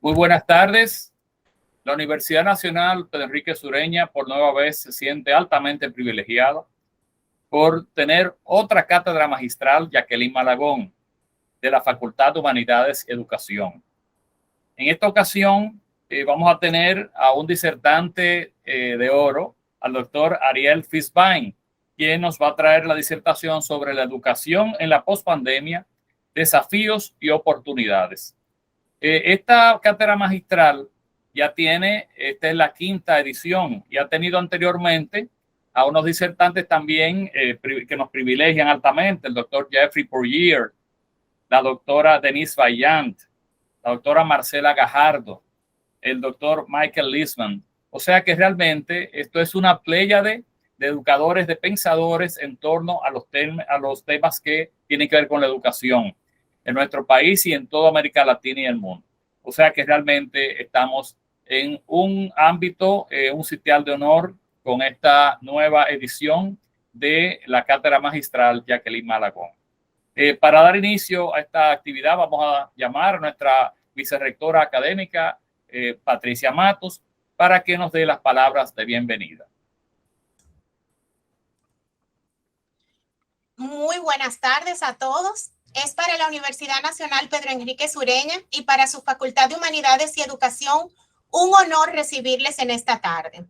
Muy buenas tardes. La Universidad Nacional Pedro Enrique Sureña por nueva vez se siente altamente privilegiada por tener otra cátedra magistral, Jacqueline Malagón, de la Facultad de Humanidades y Educación. En esta ocasión vamos a tener a un disertante de oro, al doctor Ariel Fiszbein, quien nos va a traer la disertación sobre la educación en la pospandemia, desafíos y oportunidades. Esta cátedra magistral ya tiene, esta es la quinta edición y ha tenido anteriormente a unos disertantes también que nos privilegian altamente, el doctor Jeffrey Pourrier, la doctora Denise Vaillant, la doctora Marcela Gajardo, el doctor Michael Lisman. O sea que realmente esto es una pléyade de educadores, de pensadores en torno a los temas que tienen que ver con la educación en nuestro país y en toda América Latina y el mundo. O sea que realmente estamos en un ámbito, un sitial de honor con esta nueva edición de la cátedra magistral Jacqueline Malagón. Para dar inicio a esta actividad vamos a llamar a nuestra vicerrectora académica, Patricia Matos, para que nos dé las palabras de bienvenida. Muy buenas tardes a todos. Es para la Universidad Nacional Pedro Enrique Sureña y para su Facultad de Humanidades y Educación un honor recibirles en esta tarde.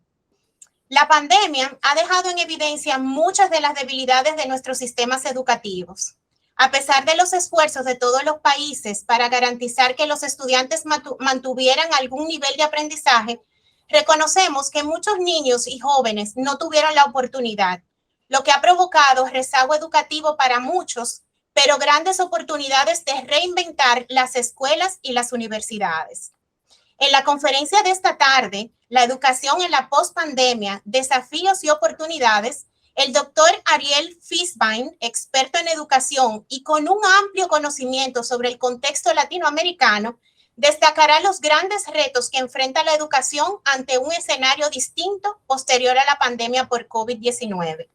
La pandemia ha dejado en evidencia muchas de las debilidades de nuestros sistemas educativos. A pesar de los esfuerzos de todos los países para garantizar que los estudiantes mantuvieran algún nivel de aprendizaje, reconocemos que muchos niños y jóvenes no tuvieron la oportunidad, lo que ha provocado rezago educativo para muchos, pero grandes oportunidades de reinventar las escuelas y las universidades. En la conferencia de esta tarde, La educación en la pospandemia, desafíos y oportunidades, el doctor Ariel Fiszbein, experto en educación y con un amplio conocimiento sobre el contexto latinoamericano, destacará los grandes retos que enfrenta la educación ante un escenario distinto posterior a la pandemia por COVID-19.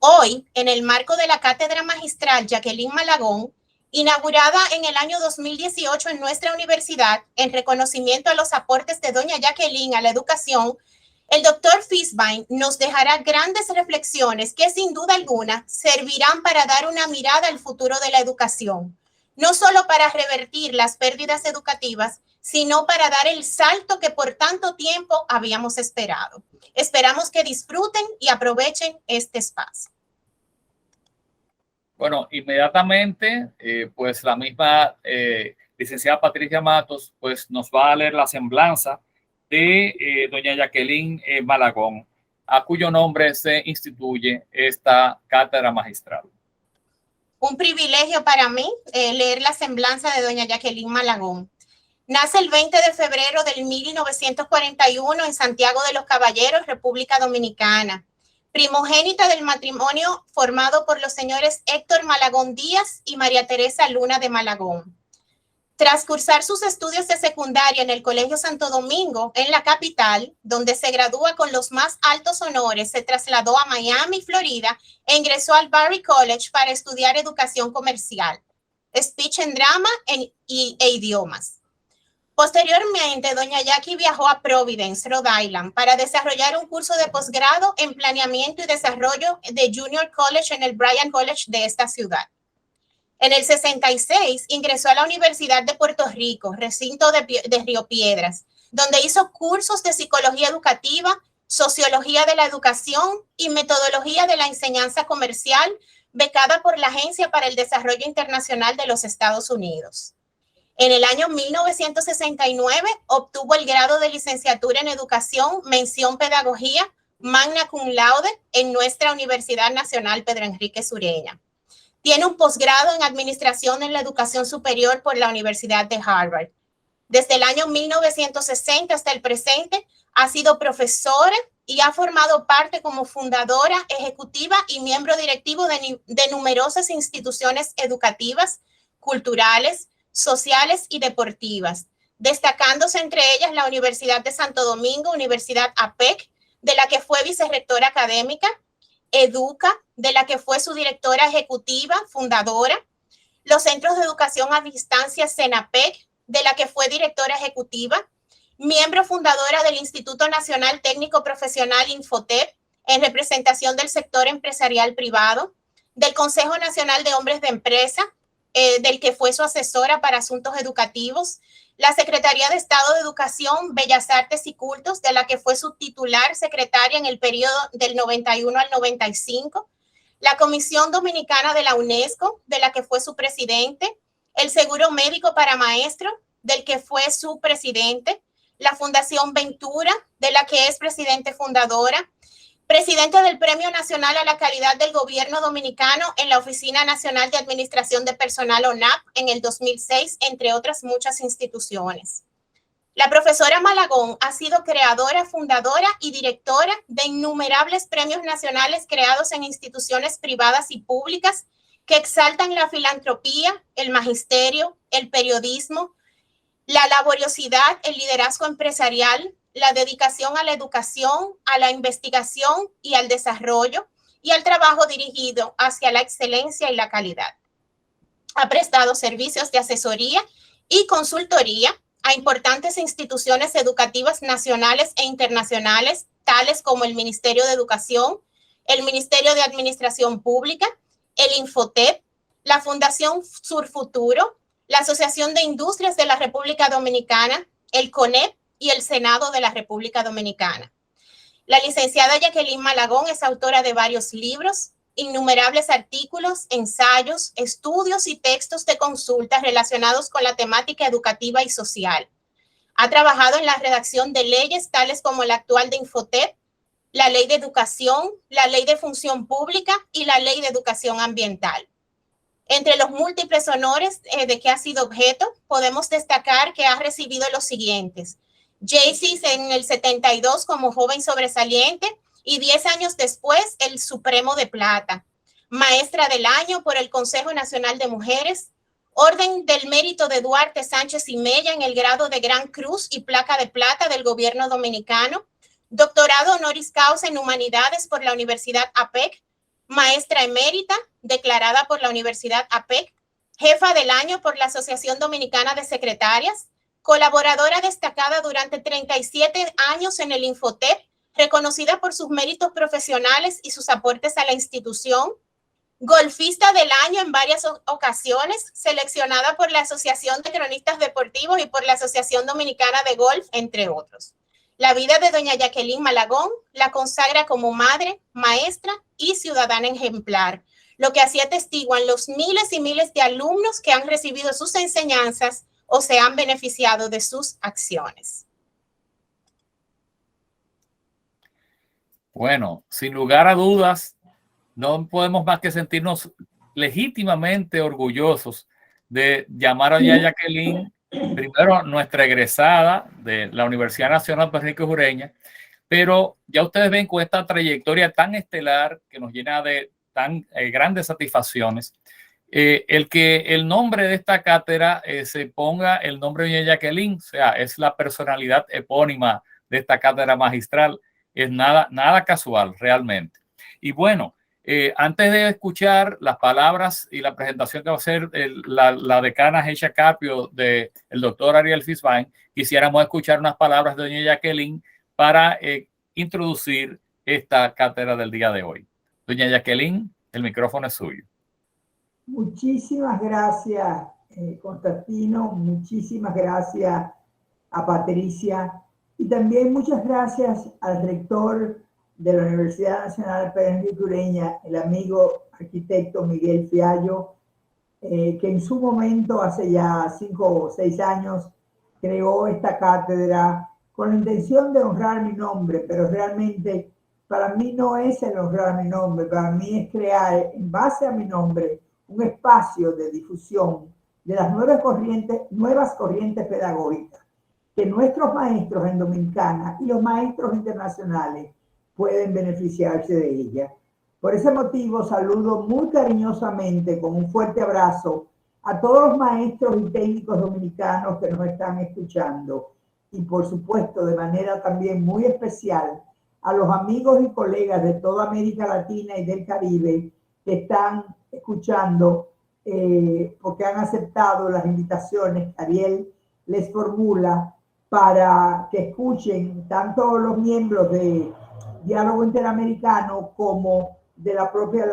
Hoy, en el marco de la cátedra magistral Jacqueline Malagón, inaugurada en el año 2018 en nuestra universidad, en reconocimiento a los aportes de doña Jacqueline a la educación, el doctor Fiszbein nos dejará grandes reflexiones que sin duda alguna servirán para dar una mirada al futuro de la educación, no solo para revertir las pérdidas educativas, sino para dar el salto que por tanto tiempo habíamos esperado. Esperamos que disfruten y aprovechen este espacio. Bueno, inmediatamente, pues la misma licenciada Patricia Matos, pues nos va a leer la semblanza de doña Jacqueline Malagón, a cuyo nombre se instituye esta cátedra magistral. Un privilegio para mí leer la semblanza de doña Jacqueline Malagón. Nace el 20 de febrero del 1941 en Santiago de los Caballeros, República Dominicana. Primogénita del matrimonio formado por los señores Héctor Malagón Díaz y María Teresa Luna de Malagón. Tras cursar sus estudios de secundaria en el Colegio Santo Domingo, en la capital, donde se gradúa con los más altos honores, se trasladó a Miami, Florida, e ingresó al Barry College para estudiar educación comercial, speech and drama e idiomas. Posteriormente, doña Jackie viajó a Providence, Rhode Island, para desarrollar un curso de posgrado en planeamiento y desarrollo de Junior College en el Bryan College de esta ciudad. En el 66 ingresó a la Universidad de Puerto Rico, recinto de Río Piedras, donde hizo cursos de psicología educativa, sociología de la educación y metodología de la enseñanza comercial, becada por la Agencia para el Desarrollo Internacional de los Estados Unidos. En el año 1969 obtuvo el grado de licenciatura en educación, mención pedagogía, magna cum laude en nuestra Universidad Nacional Pedro Enrique Sureña. Tiene un posgrado en administración en la educación superior por la Universidad de Harvard. Desde el año 1960 hasta el presente ha sido profesora y ha formado parte como fundadora, ejecutiva y miembro directivo de numerosas instituciones educativas, culturales, sociales y deportivas, destacándose entre ellas la Universidad de Santo Domingo, Universidad APEC, de la que fue vicerrectora académica, Educa, de la que fue su directora ejecutiva, fundadora, los Centros de Educación a Distancia CENAPEC, de la que fue directora ejecutiva, miembro fundadora del Instituto Nacional Técnico Profesional Infotep, en representación del sector empresarial privado, del Consejo Nacional de Hombres de Empresa, del que fue su asesora para asuntos educativos, la Secretaría de Estado de Educación, Bellas Artes y Cultos, de la que fue su titular secretaria en el periodo del 91 al 95, la Comisión Dominicana de la UNESCO, de la que fue su presidente, el Seguro Médico para Maestros, del que fue su presidente, la Fundación Ventura, de la que es presidente fundadora, presidente del Premio Nacional a la Calidad del Gobierno Dominicano en la Oficina Nacional de Administración de Personal ONAP en el 2006, entre otras muchas instituciones. La profesora Malagón ha sido creadora, fundadora y directora de innumerables premios nacionales creados en instituciones privadas y públicas que exaltan la filantropía, el magisterio, el periodismo, la laboriosidad, el liderazgo empresarial, la dedicación a la educación, a la investigación y al desarrollo y al trabajo dirigido hacia la excelencia y la calidad. Ha prestado servicios de asesoría y consultoría a importantes instituciones educativas nacionales e internacionales, tales como el Ministerio de Educación, el Ministerio de Administración Pública, el Infotep, la Fundación Surfuturo, la Asociación de Industrias de la República Dominicana, el CONEP y el Senado de la República Dominicana. La licenciada Jacqueline Malagón es autora de varios libros, innumerables artículos, ensayos, estudios y textos de consulta relacionados con la temática educativa y social. Ha trabajado en la redacción de leyes tales como la actual de Infotep, la Ley de Educación, la Ley de Función Pública y la Ley de Educación Ambiental. Entre los múltiples honores de que ha sido objeto, podemos destacar que ha recibido los siguientes: Jaycees en el 72 como joven sobresaliente y 10 años después el Supremo de Plata, Maestra del Año por el Consejo Nacional de Mujeres, Orden del Mérito de Duarte Sánchez y Mella en el grado de Gran Cruz y Placa de Plata del Gobierno Dominicano, Doctorado Honoris Causa en Humanidades por la Universidad APEC, Maestra Emérita declarada por la Universidad APEC, Jefa del Año por la Asociación Dominicana de Secretarias, colaboradora destacada durante 37 años en el Infotep, reconocida por sus méritos profesionales y sus aportes a la institución, golfista del año en varias ocasiones, seleccionada por la Asociación de Cronistas Deportivos y por la Asociación Dominicana de Golf, entre otros. La vida de doña Jacqueline Malagón la consagra como madre, maestra y ciudadana ejemplar, lo que así atestiguan los miles y miles de alumnos que han recibido sus enseñanzas o se han beneficiado de sus acciones. Bueno, sin lugar a dudas, no podemos más que sentirnos legítimamente orgullosos de llamar a doña Jacqueline, primero nuestra egresada de la Universidad Nacional Pedro Enrique Ureña, pero ya ustedes ven con esta trayectoria tan estelar que nos llena de tan grandes satisfacciones, el que el nombre de esta cátedra se ponga el nombre de doña Jacqueline, o sea, es la personalidad epónima de esta cátedra magistral, es nada casual realmente. Y bueno, antes de escuchar las palabras y la presentación que va a hacer la decana Hecha Capio del doctor Ariel Fisbain, quisiéramos escuchar unas palabras de doña Jacqueline para introducir esta cátedra del día de hoy. Doña Jacqueline, el micrófono es suyo. Muchísimas gracias, Constantino. Muchísimas gracias a Patricia. Y también muchas gracias al rector de la Universidad Nacional Pedro Enrique Ureña, el amigo arquitecto Miguel Fiallo, que en su momento, hace ya 5 o 6 años, creó esta cátedra con la intención de honrar mi nombre, pero realmente para mí no es el honrar mi nombre, para mí es crear en base a mi nombre un espacio de difusión de las nuevas corrientes pedagógicas que nuestros maestros en Dominicana y los maestros internacionales pueden beneficiarse de ella. Por ese motivo saludo muy cariñosamente con un fuerte abrazo a todos los maestros y técnicos dominicanos que nos están escuchando y por supuesto de manera también muy especial a los amigos y colegas de toda América Latina y del Caribe que están escuchando porque han aceptado las invitaciones que Ariel les formula para que escuchen tanto los miembros de Diálogo Interamericano como de la propia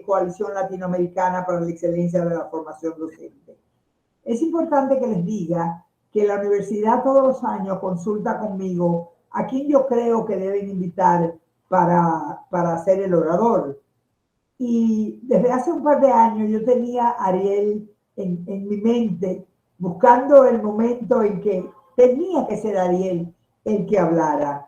Coalición Latinoamericana para la Excelencia de la Formación Docente. Es importante que les diga que la universidad todos los años consulta conmigo a quien yo creo que deben invitar para ser el orador. Y desde hace un par de años yo tenía a Ariel en mi mente, buscando el momento en que tenía que ser Ariel el que hablara.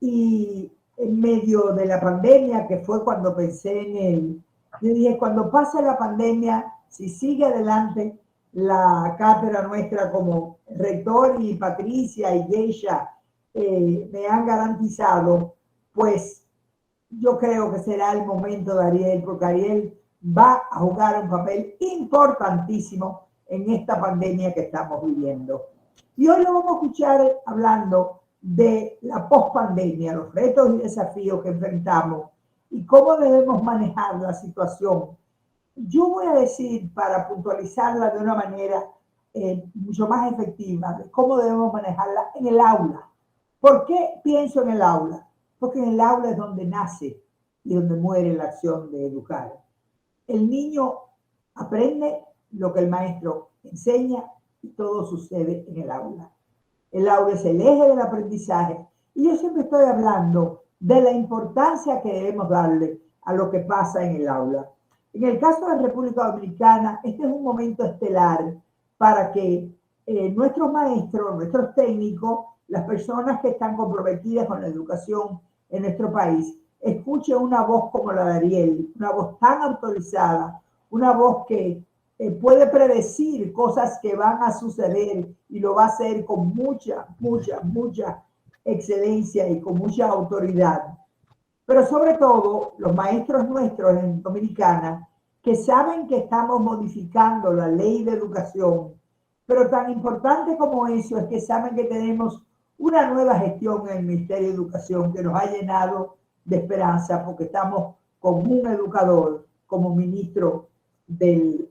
Y en medio de la pandemia, que fue cuando pensé en él, yo dije, cuando pase la pandemia, si sigue adelante la cátedra nuestra como rector y Patricia y Geisha me han garantizado, pues yo creo que será el momento de Ariel, porque Ariel va a jugar un papel importantísimo en esta pandemia que estamos viviendo. Y hoy lo vamos a escuchar hablando de la pospandemia, los retos y desafíos que enfrentamos y cómo debemos manejar la situación. Yo voy a decir, para puntualizarla de una manera mucho más efectiva, de cómo debemos manejarla en el aula. ¿Por qué pienso en el aula? Porque en el aula es donde nace y donde muere la acción de educar. El niño aprende lo que el maestro enseña y todo sucede en el aula. El aula es el eje del aprendizaje y yo siempre estoy hablando de la importancia que debemos darle a lo que pasa en el aula. En el caso de la República Dominicana, este es un momento estelar para que nuestros maestros, nuestros técnicos, las personas que están comprometidas con la educación en nuestro país, escuchen una voz como la de Ariel, una voz tan autorizada, una voz que puede predecir cosas que van a suceder y lo va a hacer con mucha excelencia y con mucha autoridad. Pero sobre todo, los maestros nuestros en Dominicana, que saben que estamos modificando la ley de educación, pero tan importante como eso es que saben que tenemos una nueva gestión en el Ministerio de Educación que nos ha llenado de esperanza porque estamos con un educador como ministro del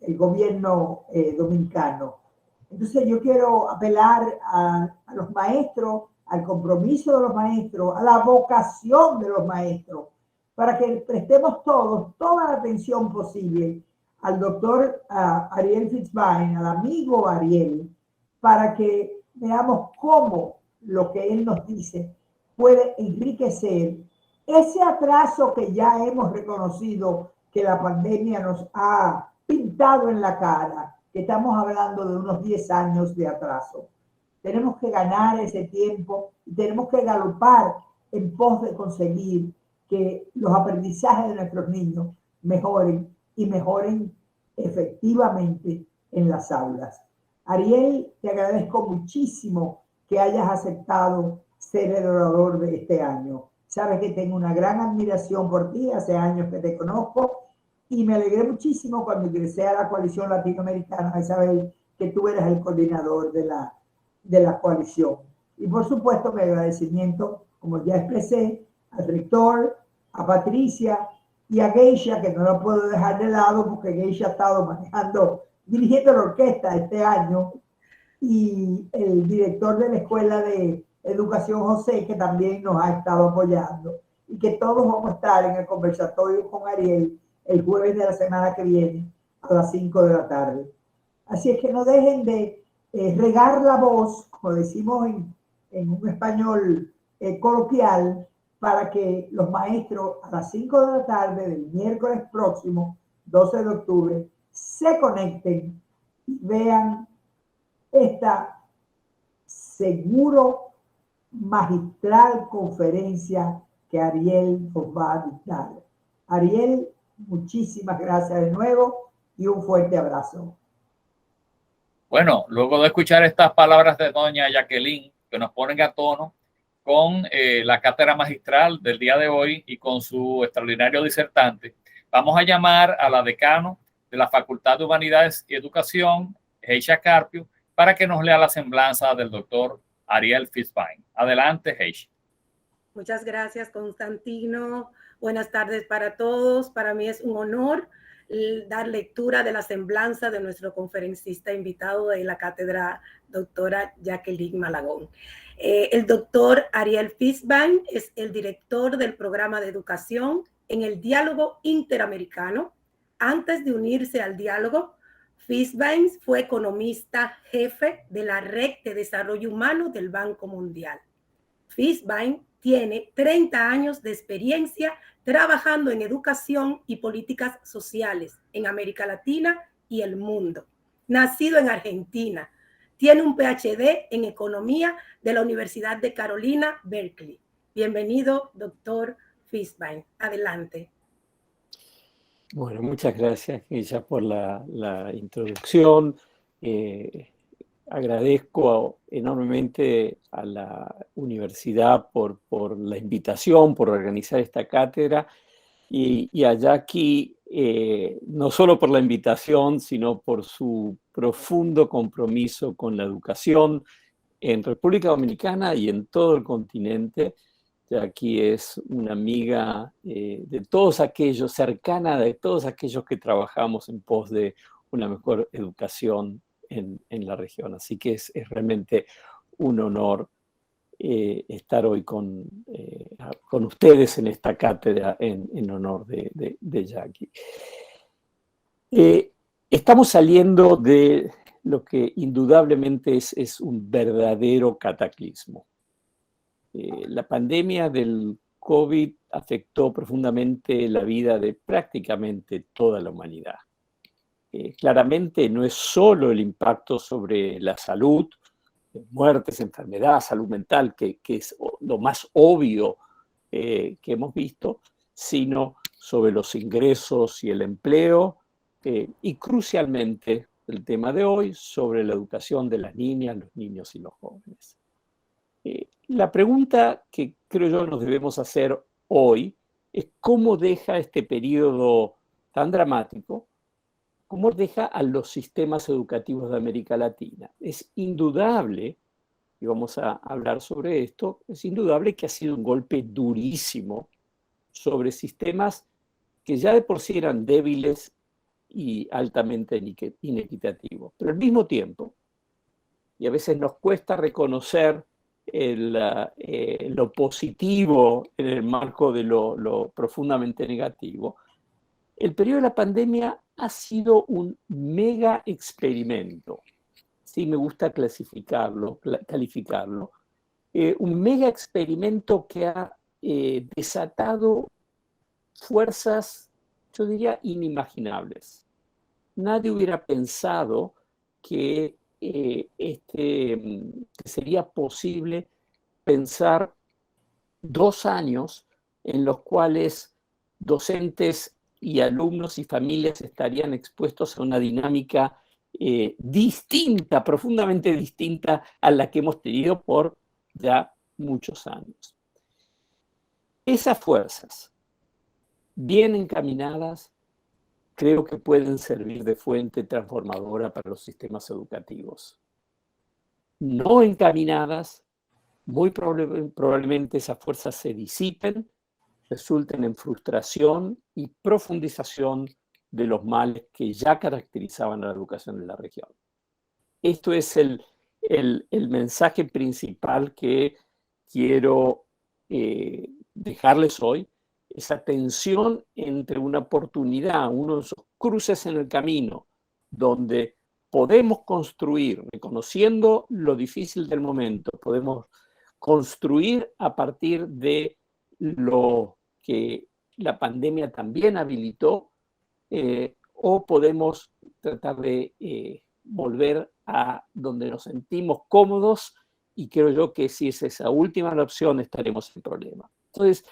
gobierno dominicano. Entonces yo quiero apelar a los maestros, al compromiso de los maestros, a la vocación de los maestros, para que prestemos toda la atención posible al doctor Ariel Fitzwain, al amigo Ariel, para que veamos cómo lo que él nos dice puede enriquecer ese atraso que ya hemos reconocido que la pandemia nos ha pintado en la cara, que estamos hablando de unos 10 años de atraso. Tenemos que ganar ese tiempo y tenemos que galopar en pos de conseguir que los aprendizajes de nuestros niños mejoren y mejoren efectivamente en las aulas. Ariel, te agradezco muchísimo que hayas aceptado ser el orador de este año. Sabes que tengo una gran admiración por ti, hace años que te conozco y me alegré muchísimo cuando ingresé a la Coalición Latinoamericana de saber que tú eras el coordinador de la coalición. Y por supuesto mi agradecimiento, como ya expresé, al rector, a Patricia y a Geisha, que no la puedo dejar de lado porque Geisha ha estado dirigiendo la orquesta este año, y el director de la Escuela de Educación José, que también nos ha estado apoyando, y que todos vamos a estar en el conversatorio con Ariel el jueves de la semana que viene a las 5 de la tarde. Así es que no dejen de regar la voz, como decimos en un español coloquial, para que los maestros a las 5 de la tarde del miércoles próximo, 12 de octubre, se conecten y vean esta seguro magistral conferencia que Ariel nos va a dictar. Ariel, muchísimas gracias de nuevo y un fuerte abrazo. Bueno, luego de escuchar estas palabras de doña Jacqueline, que nos ponen a tono con la cátedra magistral del día de hoy y con su extraordinario disertante, vamos a llamar a la decano de la Facultad de Humanidades y Educación, Geisha Carpio, para que nos lea la semblanza del doctor Ariel Fitzwain. Adelante, Geisha. Muchas gracias, Constantino. Buenas tardes para todos. Para mí es un honor dar lectura de la semblanza de nuestro conferencista invitado de la cátedra, doctora Jacqueline Malagón. El doctor Ariel Fishbein es el director del programa de educación en el diálogo interamericano. Antes de unirse al diálogo, Fishbein fue economista jefe de la Red de Desarrollo Humano del Banco Mundial. Fishbein tiene 30 años de experiencia trabajando en educación y políticas sociales en América Latina y el mundo. Nacido en Argentina, tiene un PhD en economía de la Universidad de Carolina, Berkeley. Bienvenido, doctor Fishbein. Adelante. Bueno, muchas gracias, Ella, por la introducción. Agradezco enormemente a la universidad por la invitación, por organizar esta cátedra, y a Jackie no solo por la invitación, sino por su profundo compromiso con la educación en República Dominicana y en todo el continente. Jackie es una amiga de todos aquellos, cercana de todos aquellos que trabajamos en pos de una mejor educación en la región. Así que es realmente un honor estar hoy con ustedes en esta cátedra en honor de Jackie. Estamos saliendo de lo que indudablemente es un verdadero cataclismo. La pandemia del COVID afectó profundamente la vida de prácticamente toda la humanidad. Claramente no es solo el impacto sobre la salud, muertes, enfermedad, salud mental, que es lo más obvio que hemos visto, sino sobre los ingresos y el empleo, y crucialmente el tema de hoy, sobre la educación de las niñas, los niños y los jóvenes. La pregunta que creo yo nos debemos hacer hoy es cómo deja este periodo tan dramático, cómo deja a los sistemas educativos de América Latina. Es indudable, y vamos a hablar sobre esto, es indudable que ha sido un golpe durísimo sobre sistemas que ya de por sí eran débiles y altamente inequitativos. Pero al mismo tiempo, y a veces nos cuesta reconocer lo positivo en el marco de lo profundamente negativo, el periodo de la pandemia ha sido un mega experimento. Sí, me gusta calificarlo. Un mega experimento que ha desatado fuerzas, yo diría, inimaginables. Nadie hubiera pensado que sería posible pensar 2 años en los cuales docentes y alumnos y familias estarían expuestos a una dinámica distinta, profundamente distinta a la que hemos tenido por ya muchos años. Esas fuerzas, bien encaminadas, creo que pueden servir de fuente transformadora para los sistemas educativos. No encaminadas, muy probablemente esas fuerzas se disipen, resulten en frustración y profundización de los males que ya caracterizaban a la educación en la región. Esto es el mensaje principal que quiero dejarles hoy, esa tensión entre una oportunidad, uno de esos cruces en el camino, donde podemos construir, reconociendo lo difícil del momento, podemos construir a partir de lo que la pandemia también habilitó, o podemos tratar de volver a donde nos sentimos cómodos, y creo yo que si es esa última la opción estaremos en problema. Entonces,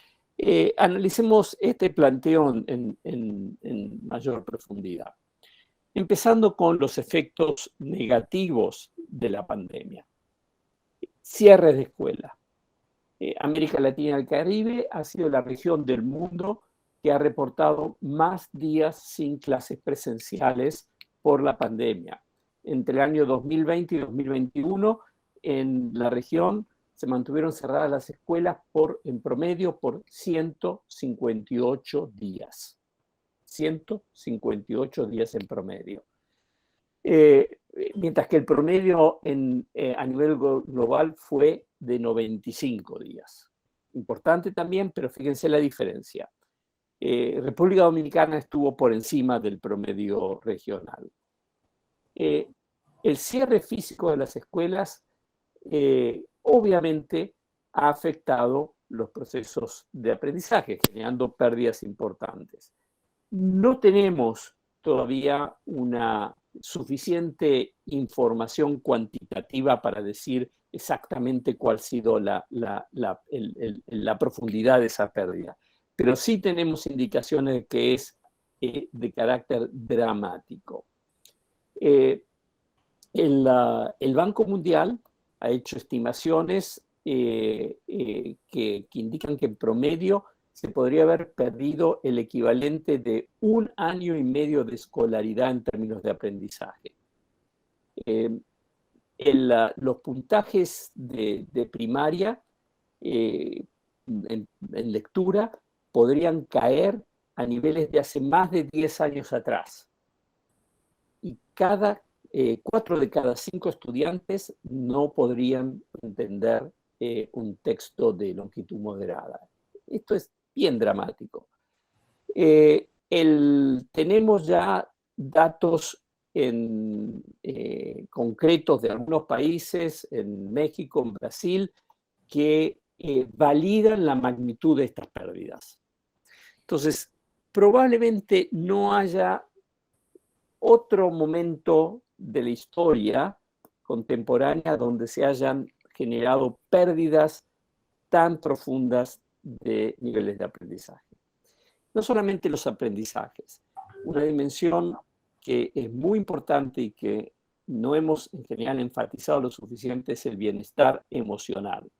analicemos este planteo en mayor profundidad. Empezando con los efectos negativos de la pandemia. Cierres de escuelas. América Latina y el Caribe ha sido la región del mundo que ha reportado más días sin clases presenciales por la pandemia. Entre el año 2020 y 2021, en la región se mantuvieron cerradas las escuelas en promedio por 158 días. 158 días en promedio. Mientras que el promedio a nivel global fue de 95 días. Importante también, pero fíjense la diferencia. República Dominicana estuvo por encima del promedio regional. El cierre físico de las escuelas obviamente ha afectado los procesos de aprendizaje, generando pérdidas importantes. No tenemos todavía una suficiente información cuantitativa para decir exactamente cuál ha sido la profundidad de esa pérdida, pero sí tenemos indicaciones de que es de carácter dramático. El Banco Mundial ha hecho estimaciones que indican que en promedio se podría haber perdido el equivalente de 1 año y medio de escolaridad en términos de aprendizaje. Los puntajes de primaria en lectura podrían caer a niveles de hace más de 10 años atrás. Y 4 de cada 5 estudiantes no podrían entender un texto de longitud moderada. Esto es bien dramático. Tenemos ya datos concretos de algunos países, en México, en Brasil, que validan la magnitud de estas pérdidas. Entonces, probablemente no haya otro momento de la historia contemporánea donde se hayan generado pérdidas tan profundas de niveles de aprendizaje. No solamente los aprendizajes, una dimensión que es muy importante y que no hemos en general enfatizado lo suficiente es el bienestar emocional.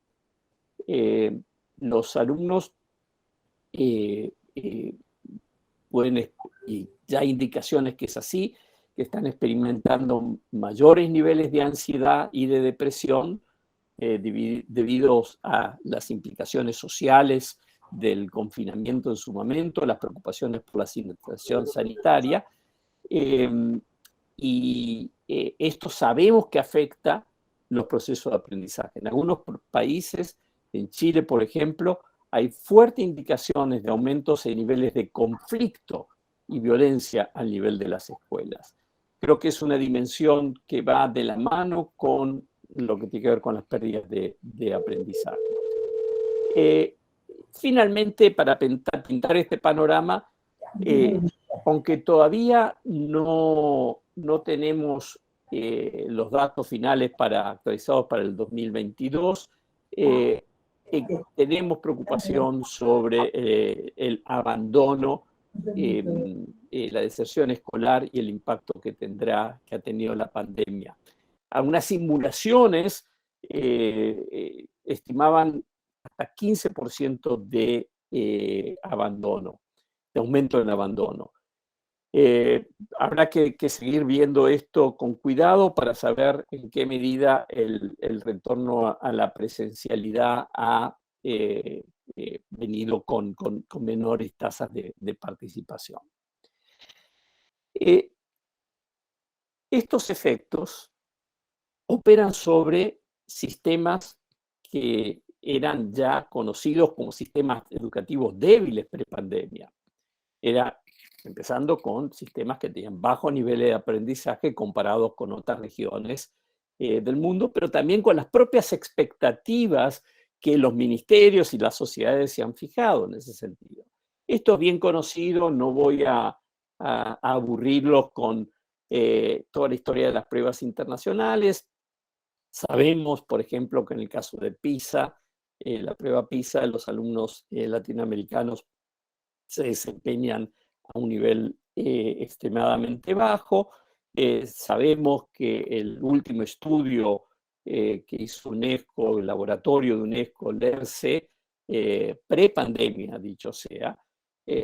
Los alumnos pueden, y ya hay indicaciones que es así, que están experimentando mayores niveles de ansiedad y de depresión debido a las implicaciones sociales del confinamiento en su momento, las preocupaciones por la situación sanitaria. Esto sabemos que afecta los procesos de aprendizaje. En algunos países, en Chile, por ejemplo, hay fuertes indicaciones de aumentos en niveles de conflicto y violencia al nivel de las escuelas. Creo que es una dimensión que va de la mano con lo que tiene que ver con las pérdidas de aprendizaje. Finalmente, para pintar este panorama, aunque todavía no tenemos los datos finales actualizados para el 2022, tenemos preocupación sobre el abandono, la deserción escolar y el impacto que ha tenido la pandemia. Algunas simulaciones estimaban hasta 15% de abandono, de aumento en abandono. Habrá que seguir viendo esto con cuidado para saber en qué medida el retorno a la presencialidad ha venido con menores tasas de participación. Estos efectos operan sobre sistemas que eran ya conocidos como sistemas educativos débiles prepandemia. Empezando con sistemas que tenían bajos niveles de aprendizaje comparados con otras regiones del mundo, pero también con las propias expectativas que los ministerios y las sociedades se han fijado en ese sentido. Esto es bien conocido, no voy a aburrirlos con toda la historia de las pruebas internacionales. Sabemos, por ejemplo, que en el caso de PISA, la prueba PISA, los alumnos latinoamericanos se desempeñan a un nivel extremadamente bajo. Sabemos que el último estudio que hizo UNESCO, el laboratorio de UNESCO, LERCE, prepandemia, dicho sea,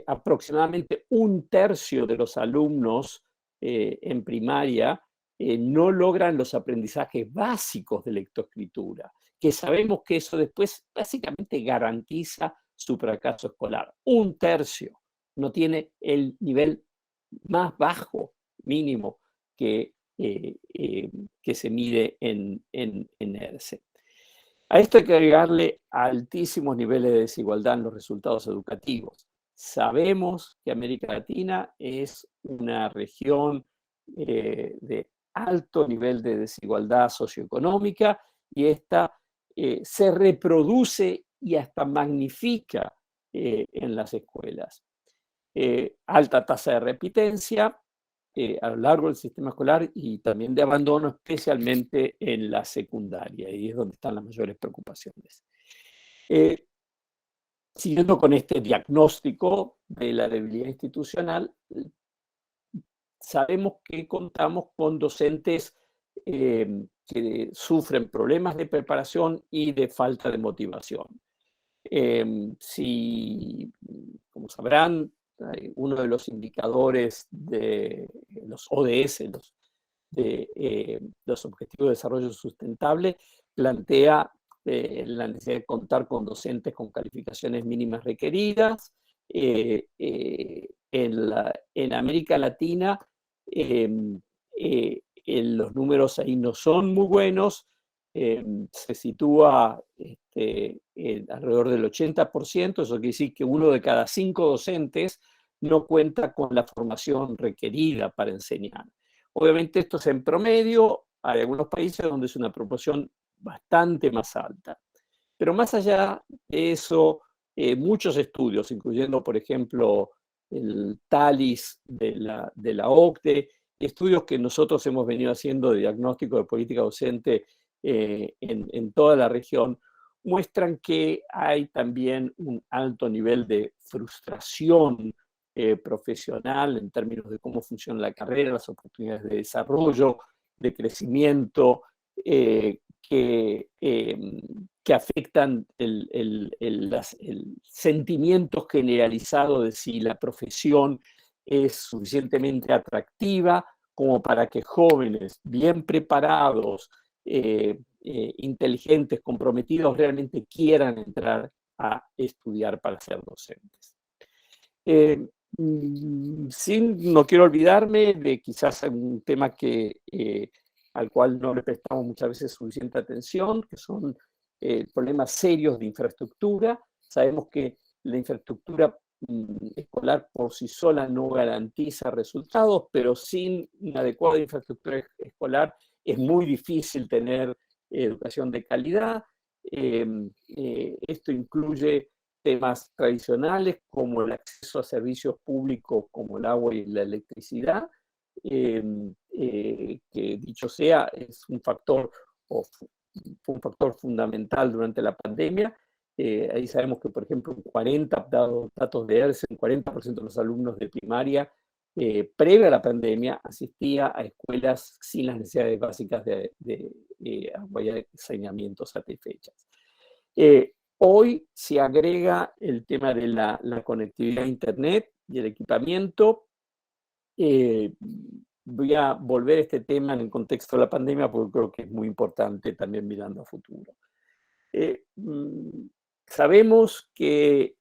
aproximadamente 1/3 de los alumnos en primaria no logran los aprendizajes básicos de lectoescritura, que sabemos que eso después básicamente garantiza su fracaso escolar. 1/3. no tiene el nivel más bajo mínimo que se mide en ERCE. A esto hay que agregarle altísimos niveles de desigualdad en los resultados educativos. Sabemos que América Latina es una región de alto nivel de desigualdad socioeconómica y esta se reproduce y hasta magnifica en las escuelas. Alta tasa de repitencia a lo largo del sistema escolar y también de abandono, especialmente en la secundaria, y es donde están las mayores preocupaciones. Siguiendo con este diagnóstico de la debilidad institucional, sabemos que contamos con docentes que sufren problemas de preparación y de falta de motivación. Como sabrán, uno de los indicadores de los ODS, los Objetivos de Desarrollo Sustentable, plantea la necesidad de contar con docentes con calificaciones mínimas requeridas. En América Latina, los números ahí no son muy buenos. Se sitúa alrededor del 80%, eso quiere decir que 1 de cada 5 docentes no cuenta con la formación requerida para enseñar. Obviamente esto es en promedio, hay algunos países donde es una proporción bastante más alta. Pero más allá de eso, muchos estudios, incluyendo por ejemplo el TALIS de la OCDE, estudios que nosotros hemos venido haciendo de diagnóstico de política docente en toda la región, muestran que hay también un alto nivel de frustración profesional en términos de cómo funciona la carrera, las oportunidades de desarrollo, de crecimiento, que afectan el sentimiento generalizado de si la profesión es suficientemente atractiva como para que jóvenes bien preparados, inteligentes, comprometidos, realmente quieran entrar a estudiar para ser docentes. No quiero olvidarme de quizás un tema al cual no le prestamos muchas veces suficiente atención, que son problemas serios de infraestructura. Sabemos que la infraestructura escolar por sí sola no garantiza resultados, pero sin una adecuada infraestructura escolar es muy difícil tener educación de calidad. Esto incluye temas tradicionales como el acceso a servicios públicos como el agua y la electricidad, que dicho sea, es un factor, fue un factor fundamental durante la pandemia. Ahí sabemos que, por ejemplo, datos de ERCE, un 40% de los alumnos de primaria previa a la pandemia asistía a escuelas sin las necesidades básicas de agua y saneamiento satisfechas. Hoy se agrega el tema de la conectividad a Internet y el equipamiento. Voy a volver a este tema en el contexto de la pandemia porque creo que es muy importante también mirando a futuro. Sabemos que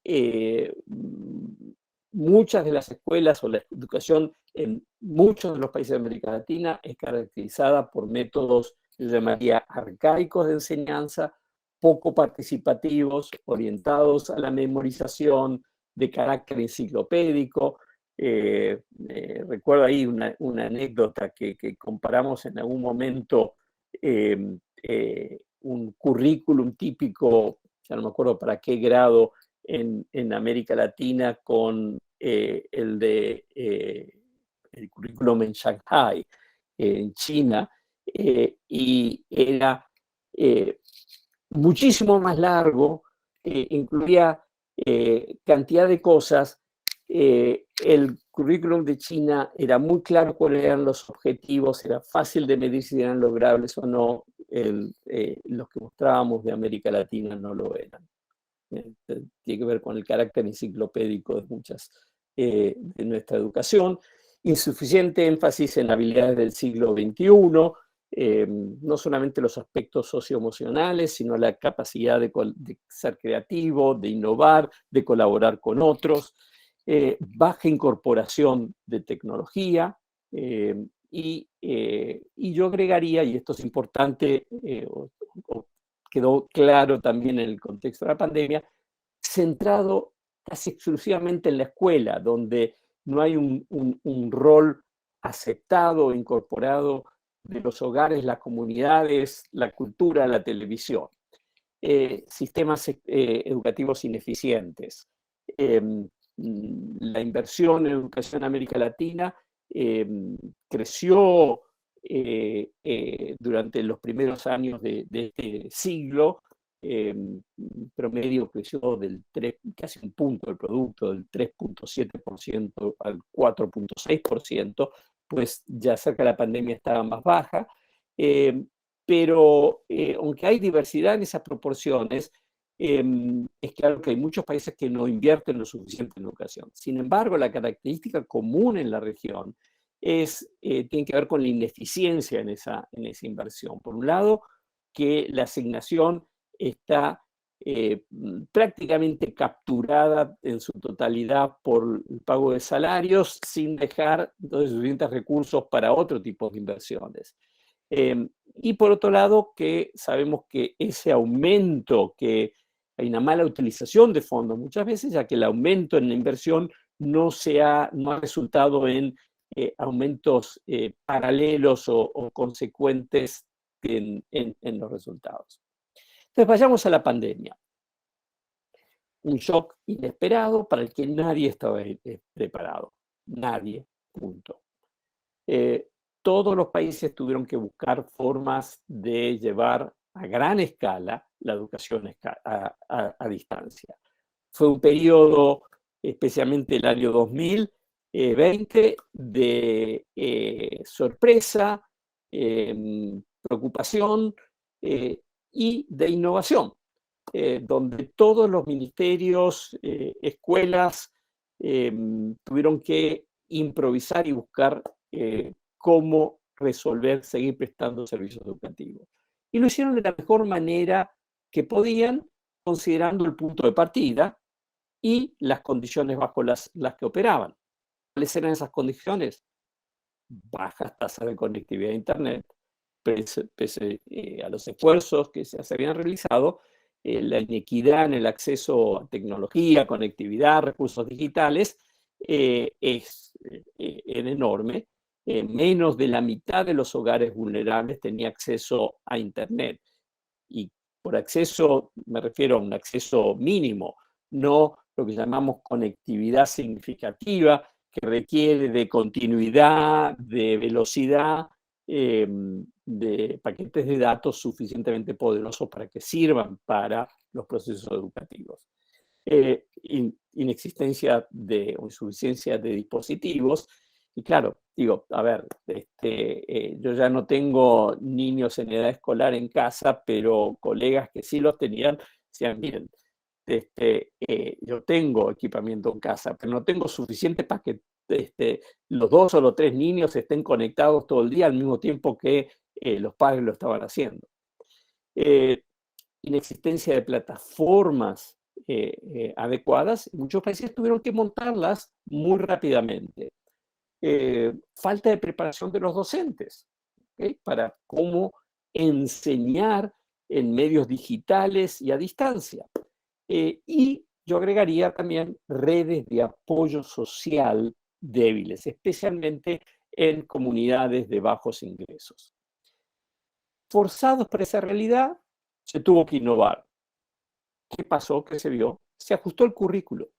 muchas de las escuelas o la educación en muchos de los países de América Latina es caracterizada por métodos, yo llamaría, arcaicos de enseñanza, poco participativos, orientados a la memorización, de carácter enciclopédico. Recuerdo ahí una anécdota que comparamos en algún momento un currículum típico, ya no me acuerdo para qué grado en América Latina, con el currículum en Shanghai, en China, y era muchísimo más largo, incluía cantidad de cosas. El currículum de China era muy claro cuáles eran los objetivos, era fácil de medir si eran logrables o no. Los que mostrábamos de América Latina no lo eran. Tiene que ver con el carácter enciclopédico de muchas de nuestra educación. Insuficiente énfasis en habilidades del siglo XXI, no solamente los aspectos socioemocionales, sino la capacidad de ser creativo, de innovar, de colaborar con otros. baja incorporación de tecnología, y yo agregaría, y esto es importante, quedó claro también en el contexto de la pandemia, centrado casi exclusivamente en la escuela, donde no hay un rol aceptado, incorporado de los hogares, las comunidades, la cultura, la televisión. Sistemas educativos ineficientes. La inversión en educación en América Latina creció durante los primeros años de este siglo. Promedio creció del 3, casi un punto del producto, del 3.7% al 4.6%, pues ya cerca de la pandemia estaba más baja. Pero aunque hay diversidad en esas proporciones, es claro que hay muchos países que no invierten lo suficiente en educación. Sin embargo, la característica común en la región tiene que ver con la ineficiencia en esa inversión. Por un lado, que la asignación está prácticamente capturada en su totalidad por el pago de salarios, sin dejar entonces suficientes recursos para otro tipo de inversiones. Y por otro lado, que sabemos que ese aumento, que hay una mala utilización de fondos muchas veces, ya que el aumento en la inversión no ha resultado en aumentos paralelos o consecuentes en los resultados. Entonces, vayamos a la pandemia. Un shock inesperado para el que nadie estaba preparado. Nadie, punto. Todos los países tuvieron que buscar formas de llevar a gran escala la educación a distancia. Fue un periodo, especialmente el año 2020, de sorpresa, preocupación y de innovación, donde todos los ministerios, escuelas, tuvieron que improvisar y buscar cómo resolver, seguir prestando servicios educativos. Y lo hicieron de la mejor manera que podían, considerando el punto de partida y las condiciones bajo las que operaban. ¿Cuáles eran esas condiciones? Bajas tasas de conectividad a Internet, pese a los esfuerzos que se habían realizado, la inequidad en el acceso a tecnología, conectividad, recursos digitales, era enorme. Menos de la mitad de los hogares vulnerables tenía acceso a Internet. Y por acceso me refiero a un acceso mínimo, no lo que llamamos conectividad significativa, que requiere de continuidad, de velocidad, de paquetes de datos suficientemente poderosos para que sirvan para los procesos educativos. Inexistencia o insuficiencia de dispositivos. Y claro, digo, a ver, yo ya no tengo niños en edad escolar en casa, pero colegas que sí los tenían, decían, miren, yo tengo equipamiento en casa, pero no tengo suficiente para que los 2 o los 3 niños estén conectados todo el día al mismo tiempo que los padres lo estaban haciendo. Inexistencia de plataformas adecuadas, muchos países tuvieron que montarlas muy rápidamente. Falta de preparación de los docentes, ¿okay? Para cómo enseñar en medios digitales y a distancia. Y yo agregaría también redes de apoyo social débiles, especialmente en comunidades de bajos ingresos. Forzados por esa realidad, se tuvo que innovar. ¿Qué pasó? ¿Qué se vio? Se ajustó el currículo,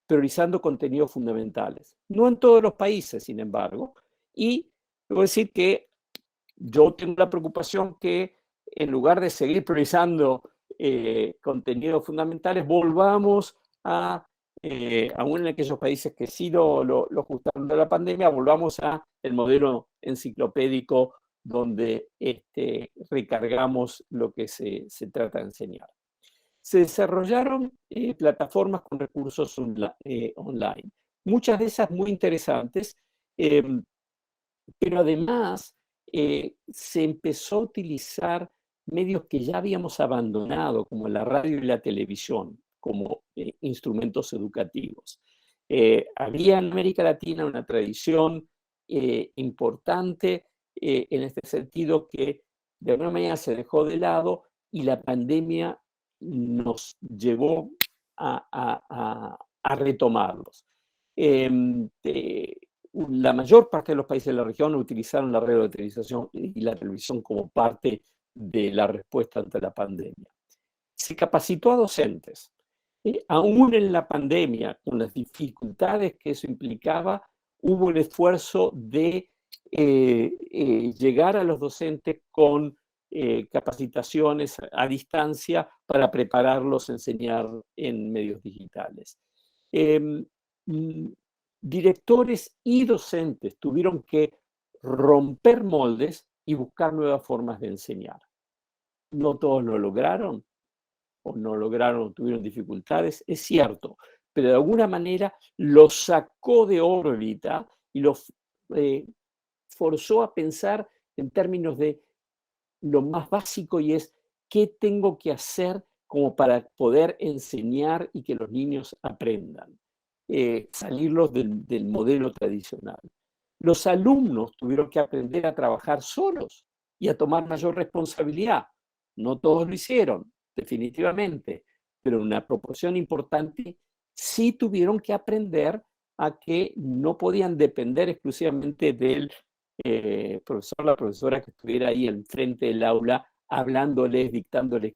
priorizando contenidos fundamentales. No en todos los países, sin embargo. Y debo decir que yo tengo la preocupación que en lugar de seguir priorizando contenidos fundamentales, volvamos aún en aquellos países que sí lo ajustaron de la pandemia, volvamos a el modelo enciclopédico donde recargamos lo que se trata de enseñar. Se desarrollaron plataformas con recursos online, muchas de esas muy interesantes, pero además se empezó a utilizar medios que ya habíamos abandonado, como la radio y la televisión, como instrumentos educativos. Había en América Latina una tradición importante en este sentido que de alguna manera se dejó de lado y la pandemia nos llevó a retomarlos. La mayor parte de los países de la región utilizaron la radio, la televisión y la televisión como parte de la respuesta ante la pandemia. Se capacitó a docentes. Aún en la pandemia, con las dificultades que eso implicaba, hubo el esfuerzo de llegar a los docentes con capacitaciones a distancia para prepararlos a enseñar en medios digitales. Directores y docentes tuvieron que romper moldes y buscar nuevas formas de enseñar. No todos lo lograron, o no lograron, tuvieron dificultades, es cierto, pero de alguna manera los sacó de órbita y los forzó a pensar en términos de lo más básico, y es qué tengo que hacer como para poder enseñar y que los niños aprendan, salirlos del modelo tradicional. Los alumnos tuvieron que aprender a trabajar solos y a tomar mayor responsabilidad. No todos lo hicieron, definitivamente, pero una proporción importante sí tuvieron que aprender a que no podían depender exclusivamente del profesor o la profesora que estuviera ahí enfrente del aula hablándoles, dictándoles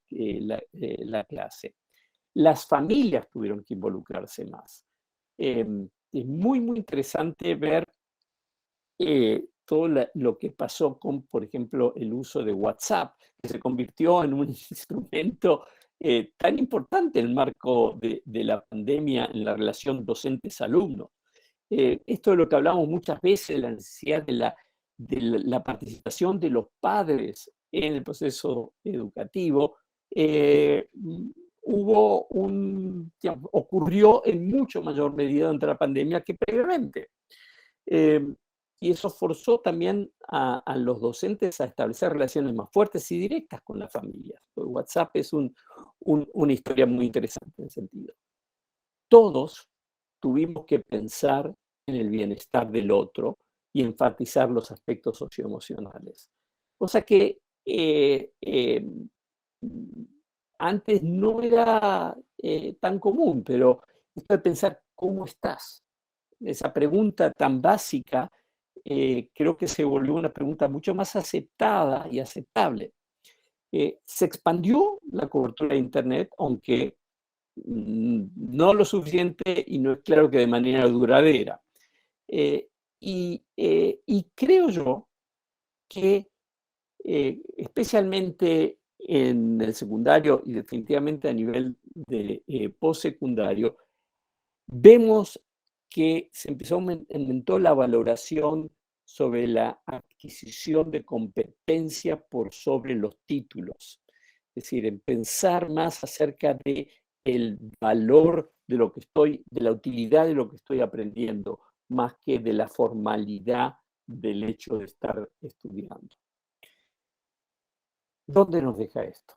la clase. Las familias tuvieron que involucrarse más. Es muy, muy interesante ver todo lo que pasó con, por ejemplo, el uso de WhatsApp, que se convirtió en un instrumento tan importante en el marco de la pandemia en la relación docentes-alumnos. Esto es lo que hablamos muchas veces, la necesidad de la participación de los padres en el proceso educativo. Ocurrió en mucho mayor medida durante la pandemia que previamente. Y eso forzó también a los docentes a establecer relaciones más fuertes y directas con las familias. WhatsApp es una historia muy interesante en ese sentido. Todos tuvimos que pensar en el bienestar del otro y enfatizar los aspectos socioemocionales. Cosa que antes no era tan común, pero esto de pensar cómo estás, esa pregunta tan básica, creo que se volvió una pregunta mucho más aceptada y aceptable. Se expandió la cobertura de Internet, aunque no lo suficiente y no es claro que de manera duradera. Y creo yo que especialmente en el secundario y definitivamente a nivel de postsecundario, vemos que se aumentó la valoración sobre la adquisición de competencia por sobre los títulos. Es decir, en pensar más acerca de el valor de lo que de la utilidad de lo que estoy aprendiendo, más que de la formalidad del hecho de estar estudiando. ¿Dónde nos deja esto?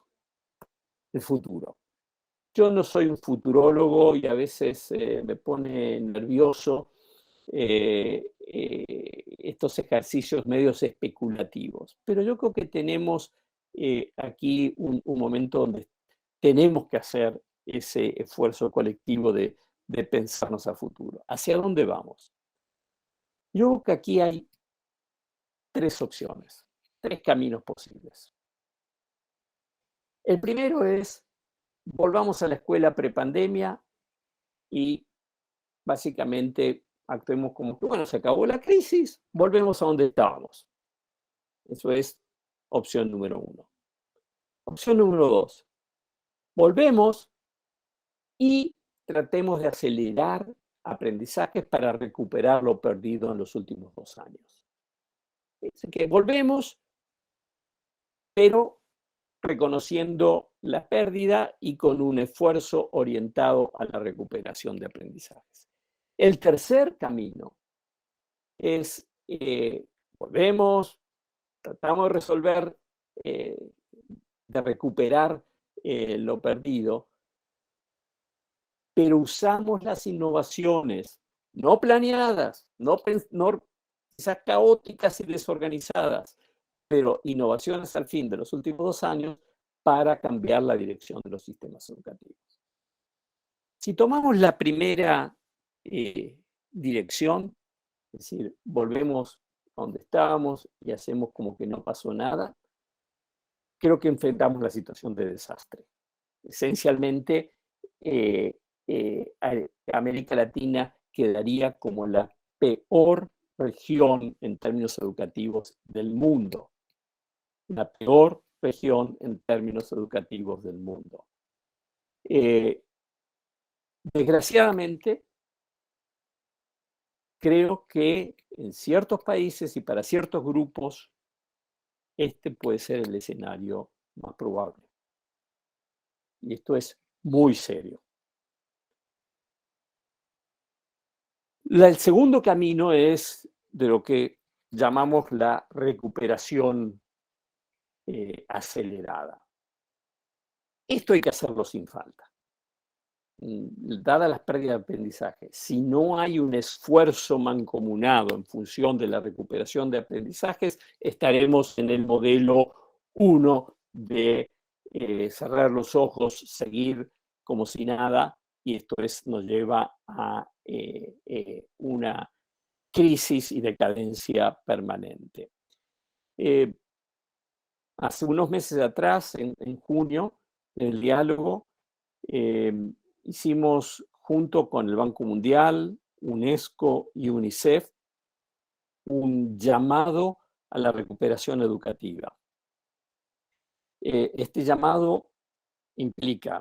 El futuro. Yo no soy un futurólogo y a veces me pone nervioso estos ejercicios medios especulativos, pero yo creo que tenemos aquí un momento donde tenemos que hacer ese esfuerzo colectivo de pensarnos a futuro. ¿Hacia dónde vamos? Yo creo que aquí hay tres opciones, tres caminos posibles. El primero es, volvamos a la escuela prepandemia y básicamente actuemos como que, bueno, se acabó la crisis, volvemos a donde estábamos. Eso es opción número 1. Opción número 2, volvemos y tratemos de acelerar aprendizajes para recuperar lo perdido en los últimos 2 años. Así que volvemos, pero reconociendo la pérdida y con un esfuerzo orientado a la recuperación de aprendizajes. El tercer camino es, volvemos, tratamos de resolver, de recuperar lo perdido, pero usamos las innovaciones, no planeadas, no quizás caóticas y desorganizadas, pero innovaciones al fin de los últimos 2 años para cambiar la dirección de los sistemas educativos. Si tomamos la primera dirección, es decir, volvemos a donde estábamos y hacemos como que no pasó nada, creo que enfrentamos la situación de desastre. Esencialmente, América Latina quedaría como la peor región en términos educativos del mundo. La peor región en términos educativos del mundo. Desgraciadamente, creo que en ciertos países y para ciertos grupos, este puede ser el escenario más probable. Y esto es muy serio. El segundo camino es de lo que llamamos la recuperación acelerada. Esto hay que hacerlo sin falta. Dadas las pérdidas de aprendizaje, si no hay un esfuerzo mancomunado en función de la recuperación de aprendizajes, estaremos en el modelo 1 de cerrar los ojos, seguir como si nada, y esto nos lleva a una crisis y decadencia permanente. Hace unos meses atrás, en junio, en el diálogo, hicimos junto con el Banco Mundial, UNESCO y UNICEF un llamado a la recuperación educativa. Este llamado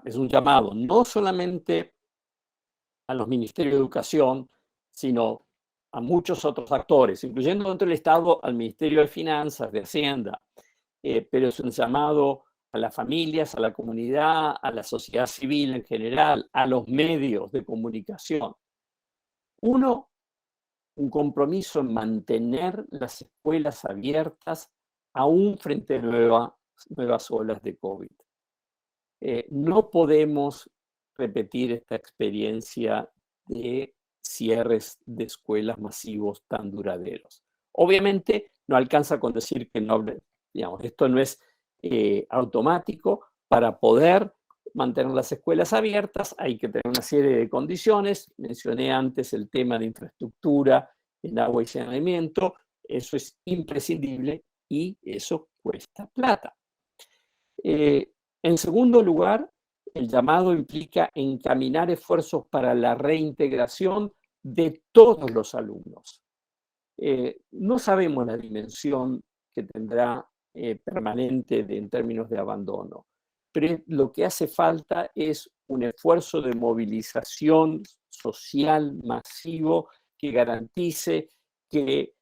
es un llamado no solamente a los ministerios de educación, sino a muchos otros actores, incluyendo dentro del Estado al Ministerio de Finanzas, de Hacienda, pero es un llamado a las familias, a la comunidad, a la sociedad civil en general, a los medios de comunicación. Uno, un compromiso en mantener las escuelas abiertas aún frente a nuevas olas de COVID. No podemos repetir esta experiencia de cierres de escuelas masivos tan duraderos. Obviamente no alcanza con decir que no, digamos, esto no es automático. Para poder mantener las escuelas abiertas hay que tener una serie de condiciones. Mencioné antes el tema de infraestructura en agua y saneamiento. Eso es imprescindible y eso cuesta plata. En segundo lugar, el llamado implica encaminar esfuerzos para la reintegración de todos los alumnos. No sabemos la dimensión que tendrá permanente en términos de abandono, pero lo que hace falta es un esfuerzo de movilización social masivo que garantice que